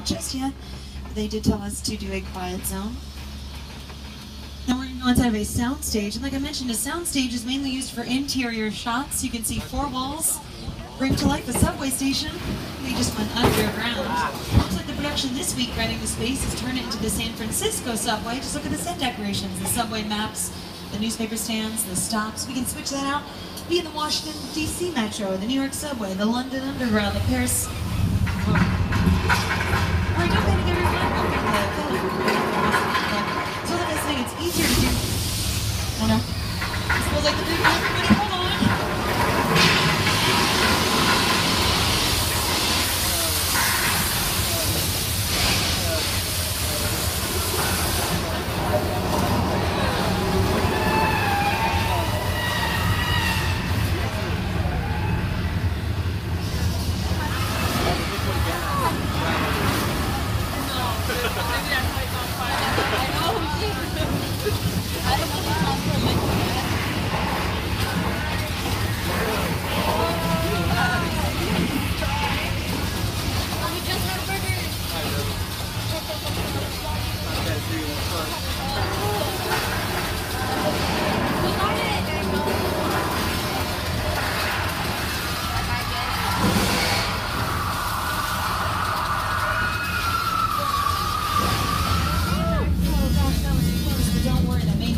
out just yet. But they did tell us to do a quiet zone. Now we're going to go inside of a sound stage. And like I mentioned, a sound stage is mainly used for interior shots. You can see 4 walls bring to life a subway station. They just went underground. Looks like the production this week renting the space has turned it into the San Francisco subway. Just look at the set decorations, the subway maps, the newspaper stands, the stops. We can switch that out. Be in the Washington, D.C. Metro, the New York subway, the London Underground, the Paris... Or don't pay to get your flag over so like I was saying, it's easier to do... Oh no. It smells like the food. Everybody, hold on.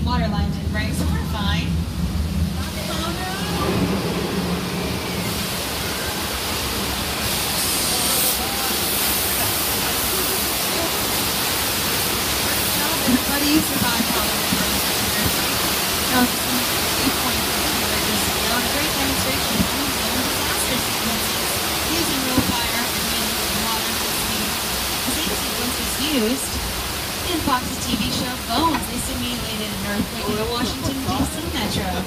Water line didn't break, so we're fine. Everybody survived now, 8 points. Now, a great demonstration of disaster sequences using real fire and water to speed. The same sequence was used in Fox's TV show Bones. They simulated an earthquake in the Washington, D.C. Metro.